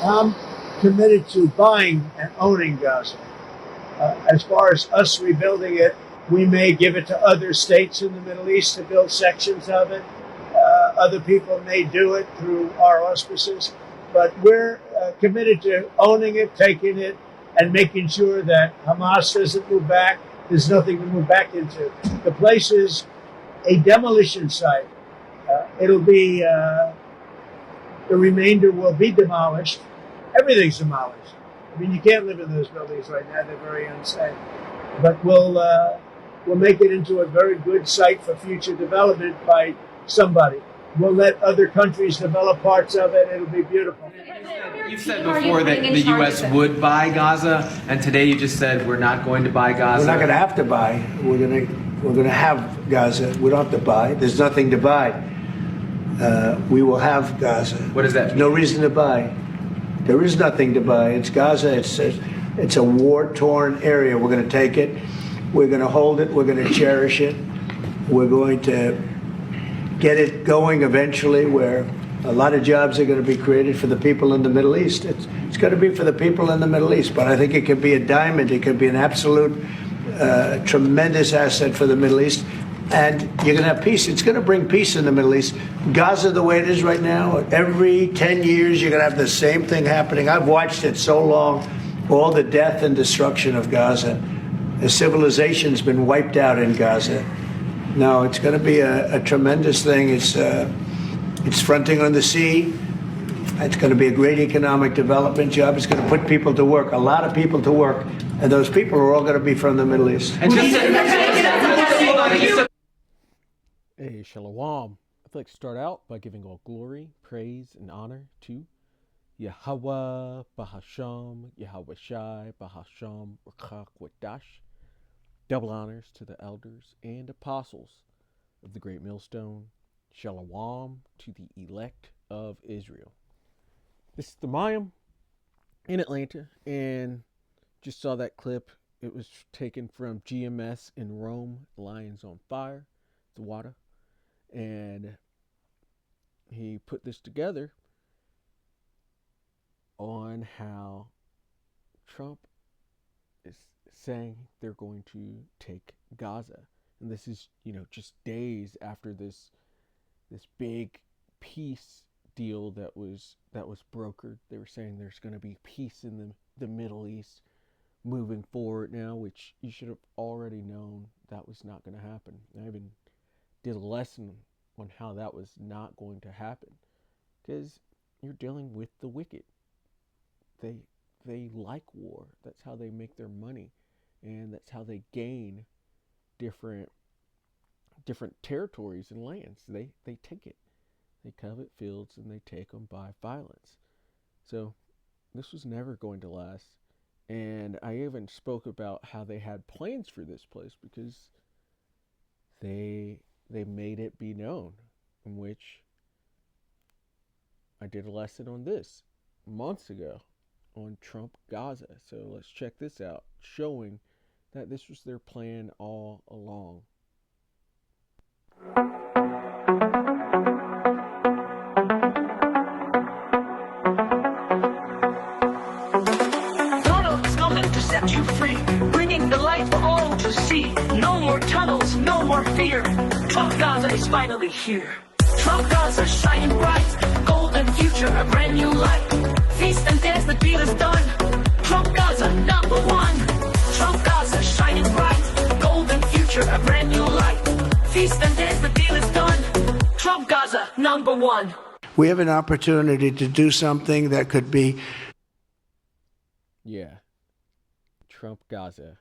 I'm committed to buying and owning Gaza. As far as us rebuilding it, we may give it to other states in the Middle East to build sections of it. Other people may do it through our auspices, but we're committed to owning it, taking it, and making sure that Hamas doesn't move back. There's nothing to move back into. The place is a demolition site. It'll be the remainder will be demolished. Everything's demolished. I mean, you can't live in those buildings right now; they're very unsafe. But we'll make it into a very good site for future development by somebody. We'll let other countries develop parts of it. It'll be beautiful. You said before that the U.S. would buy Gaza, and today you just said we're not going to buy Gaza. We're not going to have to buy. We're going to have Gaza. We don't have to buy. There's nothing to buy. We will have Gaza. What does that mean? No reason to buy. There is nothing to buy. It's Gaza. It's a war-torn area. We're going to take it. We're going to hold it. We're going to cherish it. We're going to get it going eventually, where a lot of jobs are going to be created for the people in the Middle East. It's going to be for the people in the Middle East, but I think it could be a diamond. It could be an absolute tremendous asset for the Middle East. And you're going to have peace. It's going to bring peace in the Middle East. Gaza, the way it is right now, every 10 years you're going to have the same thing happening. I've watched it so long, all the death and destruction of Gaza. The civilization's been wiped out in Gaza. No, it's going to be a tremendous thing. It's fronting on the sea. It's going to be a great economic development job. It's going to put people to work, a lot of people to work. And those people are all going to be from the Middle East. Hey, Shalom. I'd like to start out by giving all glory, praise, and honor to Yahweh, Bahasham, Yahweh Shai, Bahasham, Rakak Wadash. Double honors to the elders and apostles of the Great Millstone. Shalom to the elect of Israel. This is the Mayim in Atlanta, and just saw that clip. It was taken from GMS in Rome, Lions on Fire, the water. And he put this together on how Trump is saying they're going to take Gaza. And this is, just days after this big peace deal that was brokered. They were saying there's going to be peace in the Middle East moving forward now, which you should have already known that was not going to happen. I even did a lesson on how that was not going to happen, because you're dealing with the wicked. They like war. That's how they make their money, and that's how they gain different territories and lands. They take it. They covet fields and they take them by violence. So this was never going to last. And I even spoke about how they had plans for this place, because they made it be known, in which I did a lesson on this months ago on Trump Gaza. So let's check this out, showing that this was their plan all along. Donald's coming to set you free, bringing the light for all to see. No more tunnels, no more fear. Trump Gaza is finally here. Trump Gaza shining bright, golden future, a brand new light. Feast and dance, the deal is done. Trump Gaza number one. Trump Gaza shining bright, golden future, a brand new light. Feast and dance, the deal is done. Trump Gaza number one. We have an opportunity to do something that could be. Yeah. Trump Gaza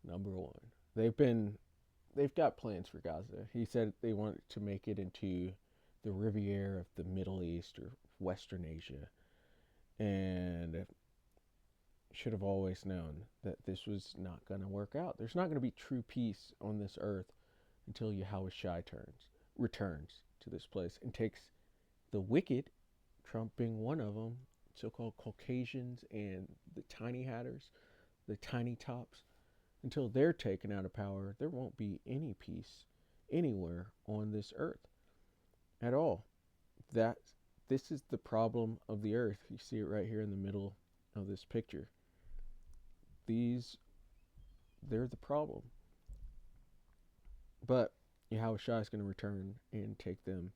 number one. They've got plans for Gaza. He said they want to make it into the Riviera of the Middle East or Western Asia. And should have always known that this was not going to work out. There's not going to be true peace on this earth until Yahweh Shai returns to this place and takes the wicked, Trump being one of them, so-called Caucasians and the tiny hatters, the tiny tops, until they're taken out of power. There won't be any peace anywhere on this earth at all. That this is the problem of the earth. You see it right here in the middle of this picture. They're the problem. But Yahushua is going to return and take them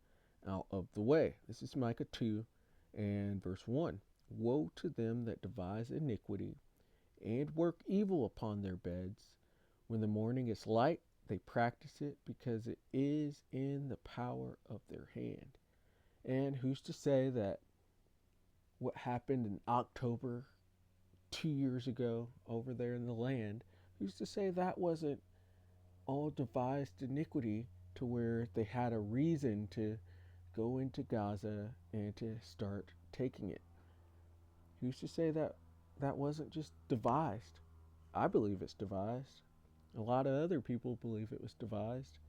out of the way. This is Micah 2 and verse 1. Woe to them that devise iniquity and work evil upon their beds. When the morning is light, they practice it because it is in the power of their hand. And who's to say that what happened in October 2 years ago over there in the land, who's to say that wasn't all devised iniquity to where they had a reason to go into Gaza and to start taking it? Who's to say that that wasn't just devised? I believe it's devised. A lot of other people believe it was devised.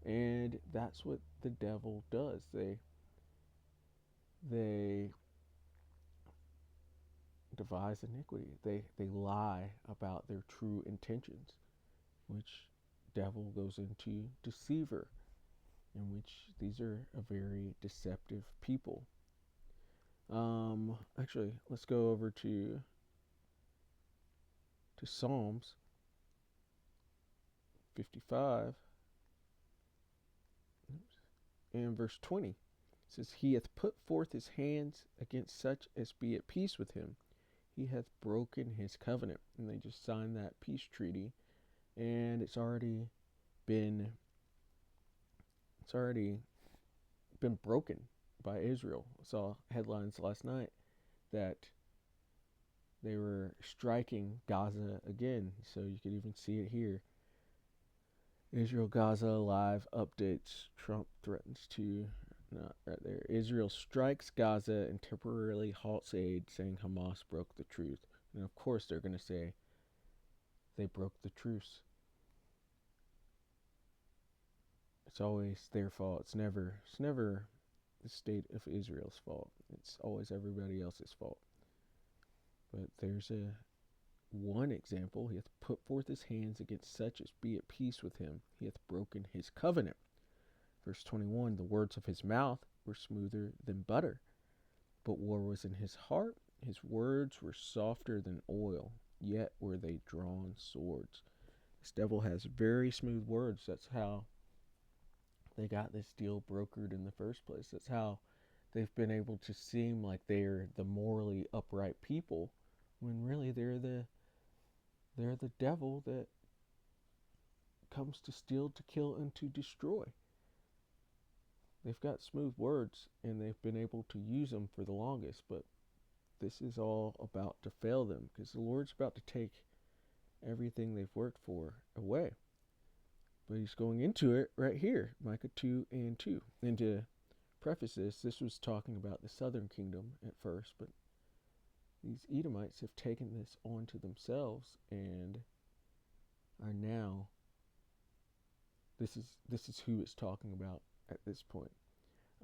And that's what the devil does. They devise iniquity. They lie about their true intentions, which devil goes into deceiver, in which these are a very deceptive people. Actually, let's go over to Psalms 55 and verse 20. It says, He hath put forth his hands against such as be at peace with him. He hath broken his covenant. And they just signed that peace treaty, and it's already been broken by Israel. I saw headlines last night that they were striking Gaza again, so you could even see it here. Israel Gaza live updates. Trump threatens to, not right there. Israel strikes Gaza and temporarily halts aid, saying Hamas broke the truce. And of course they're going to say they broke the truce. It's always their fault. It's never the state of Israel's fault. It's always everybody else's fault. But there's one example. He hath put forth his hands against such as be at peace with him. He hath broken his covenant. Verse 21, the words of his mouth were smoother than butter, but war was in his heart. His words were softer than oil, yet were they drawn swords. This devil has very smooth words. That's how they got this deal brokered in the first place. That's how they've been able to seem like they're the morally upright people, when really they're the devil that comes to steal, to kill, and to destroy. They've got smooth words, and they've been able to use them for the longest, but this is all about to fail them, because the Lord's about to take everything they've worked for away. But he's going into it right here, Micah 2 and 2. And to preface this was talking about the southern kingdom at first, but these Edomites have taken this onto themselves and are now, this is who it's talking about at this point.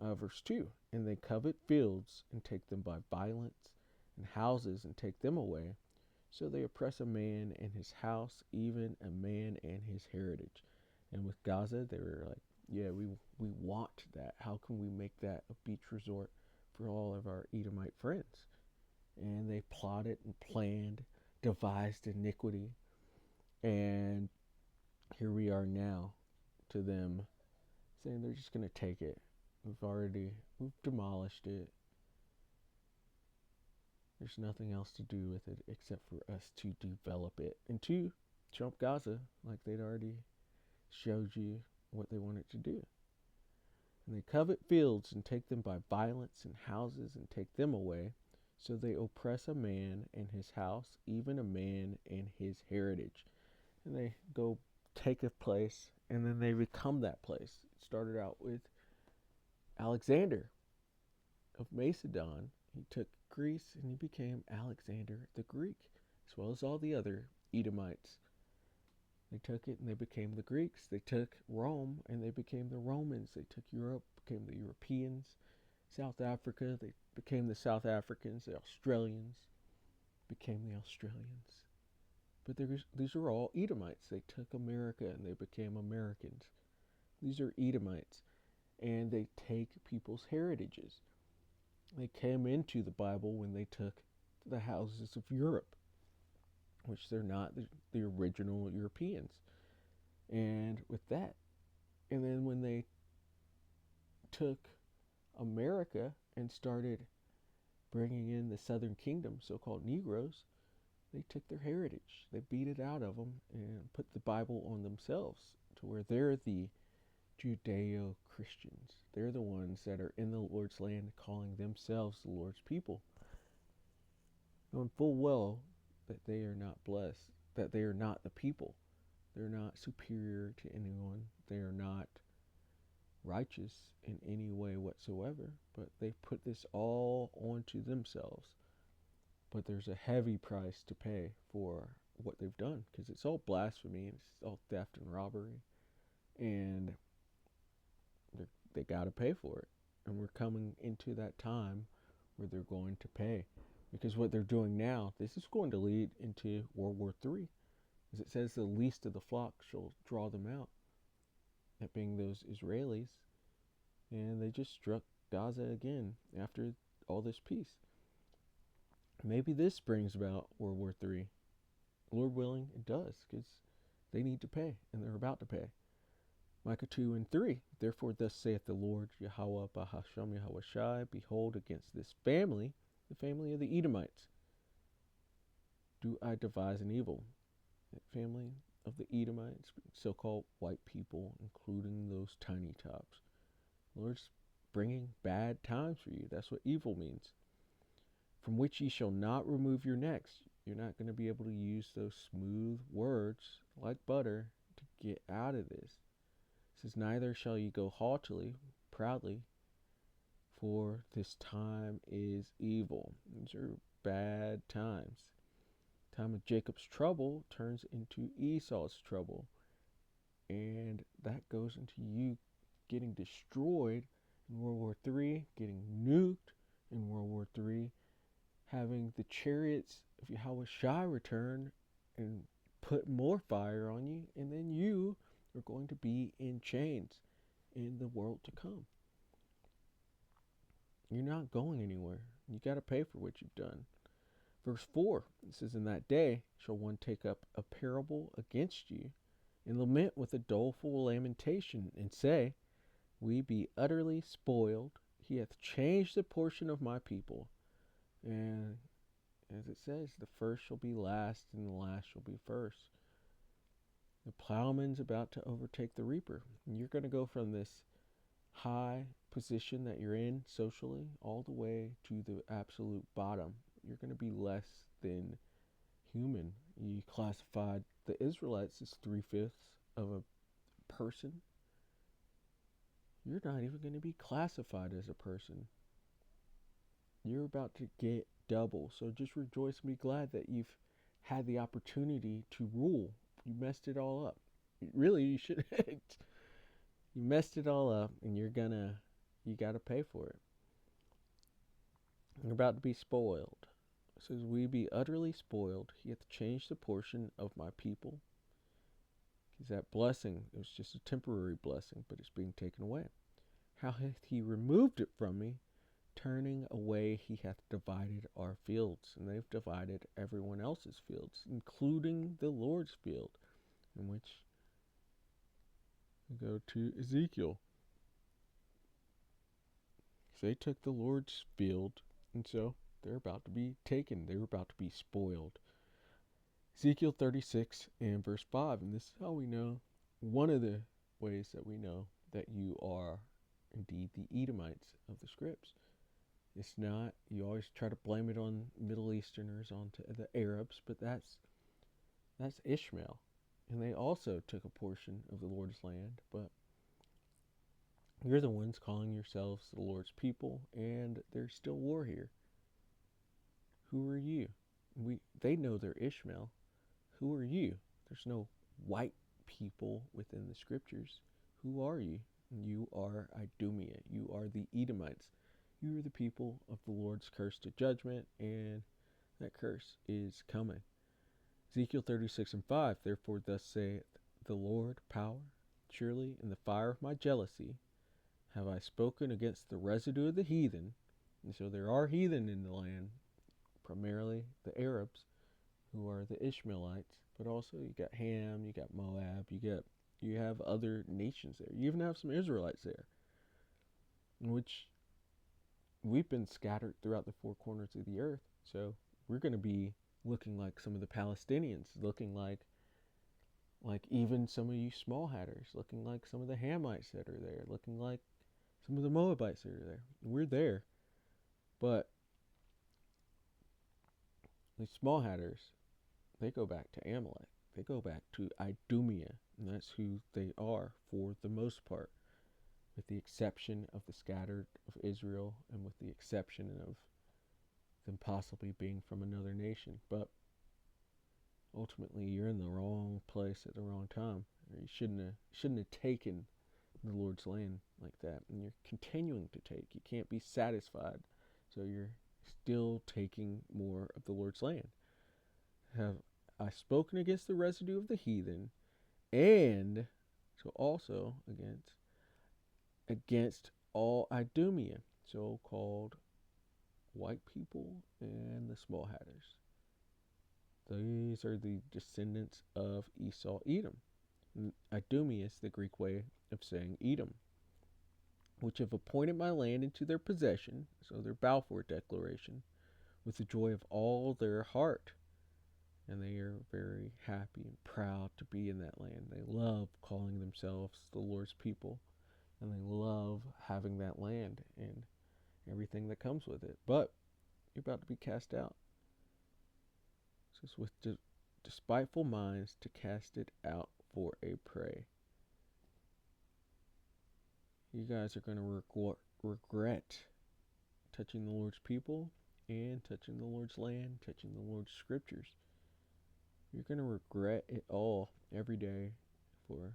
Verse 2, and they covet fields and take them by violence, and houses and take them away. So they oppress a man and his house, even a man and his heritage. And with Gaza, they were like, yeah, we want that. How can we make that a beach resort for all of our Edomite friends? And they plotted and planned, devised iniquity. And here we are now to them saying they're just going to take it. We've demolished it. There's nothing else to do with it except for us to develop it and to trump Gaza, like they'd already showed you what they wanted to do. And they covet fields and take them by violence, and houses and take them away. So they oppress a man and his house, even a man and his heritage. And they go take a place, and then they become that place. It started out with Alexander of Macedon. He took Greece and he became Alexander the Greek, as well as all the other Edomites. They took it and they became the Greeks. They took Rome and they became the Romans. They took Europe, became the Europeans. South Africa, they became the South Africans. The Australians became the Australians. But these are all Edomites. They took America and they became Americans. These are Edomites. And they take people's heritages. They came into the Bible when they took the houses of Europe, which they're not the original Europeans. And with that, and then when they took America and started bringing in the Southern Kingdom, so-called Negroes, they took their heritage. They beat it out of them and put the Bible on themselves to where they're the Judeo-Christians. They're the ones that are in the Lord's land calling themselves the Lord's people, knowing full well that they are not blessed, that they are not the people. They're not superior to anyone. They are not righteous in any way whatsoever, but they put this all onto themselves. But there's a heavy price to pay for what they've done, because it's all blasphemy, and it's all theft and robbery, and they got to pay for it. And we're coming into that time where they're going to pay, because what they're doing now, this is going to lead into World War III. As it says, the least of the flock shall draw them out, that being those Israelis. And they just struck Gaza again after all this peace. Maybe this brings about World War III. Lord willing, it does, because they need to pay, and they're about to pay. Micah 2:3. Therefore thus saith the Lord, Yahweh Bahasham Yahweh Shai, behold, against this family, the family of the Edomites, do I devise an evil. That family of the Edomites, so-called white people, including those tiny tops. The Lord's bringing bad times for you. That's what evil means. From which ye shall not remove your necks. You're not going to be able to use those smooth words like butter to get out of this. It says, neither shall ye go haughtily, proudly, for this time is evil. These are bad times. Time of Jacob's trouble turns into Esau's trouble. And that goes into you getting destroyed in World War III, getting nuked in World War III, having the chariots of Yahweh Shai return and put more fire on you, and then you are going to be in chains in the world to come. You're not going anywhere. You got to pay for what you've done. Verse 4, it says, in that day shall one take up a parable against you, and lament with a doleful lamentation, and say, we be utterly spoiled. He hath changed the portion of my people. And as it says, the first shall be last, and the last shall be first. The plowman's about to overtake the reaper. And you're going to go from this high position that you're in socially all the way to the absolute bottom. You're going to be less than human. You classified the Israelites as 3/5 of a person. You're not even going to be classified as a person. You're about to get double. So just rejoice and be glad that you've had the opportunity to rule. You messed it all up. Really, you should. You messed it all up, and you got to pay for it. You're about to be spoiled. It says, we be utterly spoiled. He hath changed the portion of my people. Because that blessing, it was just a temporary blessing, but it's being taken away. How hath he removed it from me? Turning away, he hath divided our fields. And they've divided everyone else's fields, including the Lord's field, in which we go to Ezekiel. So they took the Lord's field, and so they're about to be taken. They're about to be spoiled. Ezekiel 36 and verse 5. And this is how we know, one of the ways that we know that you are indeed the Edomites of the scripts. It's not, you always try to blame it on Middle Easterners, onto the Arabs, but that's Ishmael. And they also took a portion of the Lord's land, but you're the ones calling yourselves the Lord's people, and there's still war here. Who are you? They know they're Ishmael. Who are you? There's no white people within the scriptures. Who are you? You are Idumea. You are the Edomites. You are the people of the Lord's curse to judgment, and that curse is coming. Ezekiel 36 and 5, therefore thus saith the Lord, power, surely in the fire of my jealousy have I spoken against the residue of the heathen, And so there are heathen in the land, primarily the Arabs, who are the Ishmaelites, but also you got Ham, you got Moab, you have other nations there. You even have some Israelites there, in which we've been scattered throughout the four corners of the earth. So we're going to be looking like some of the Palestinians, looking like even some of you small hatters, looking like some of the Hamites that are there, looking like some of the Moabites that are there. We're there, but the small hatters, they go back to Amalek. They go back to Idumea, and that's who they are for the most part, with the exception of the scattered of Israel and with the exception of them possibly being from another nation. But ultimately, you're in the wrong place at the wrong time. You shouldn't have taken the Lord's land like that, and you're continuing to take. You can't be satisfied, so you're still taking more of the Lord's land. Have I spoken against the residue of the heathen, and so also against all Idumea, so-called white people and the small hatters. These are the descendants of Esau, Edom. Idumea is the Greek way of saying Edom, which have appointed my land into their possession, so their Balfour Declaration, with the joy of all their heart. And they are very happy and proud to be in that land. They love calling themselves the Lord's people, and they love having that land and everything that comes with it. But you're about to be cast out. So it's with despiteful minds to cast it out for a prey. You guys are going to regret touching the Lord's people and touching the Lord's land, touching the Lord's scriptures. You're going to regret it all every day for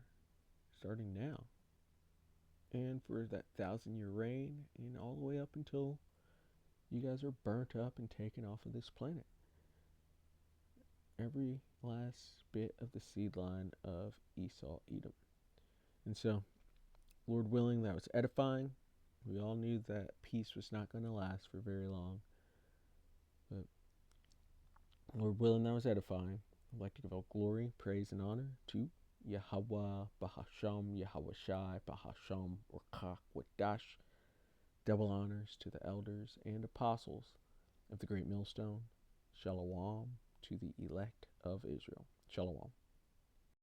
starting now. And for that 1,000-year reign and all the way up until you guys are burnt up and taken off of this planet. Every last bit of the seed line of Esau, Edom. And so, Lord willing, that was edifying. We all knew that peace was not going to last for very long. But Lord willing, that was edifying. I'd like to give all glory, praise, and honor to Yahweh, Bahasham, Yahweh Shai, Bahasham, Rakach, Wadash. Double honors to the elders and apostles of the great millstone. Shalom to the elect of Israel. Shalom.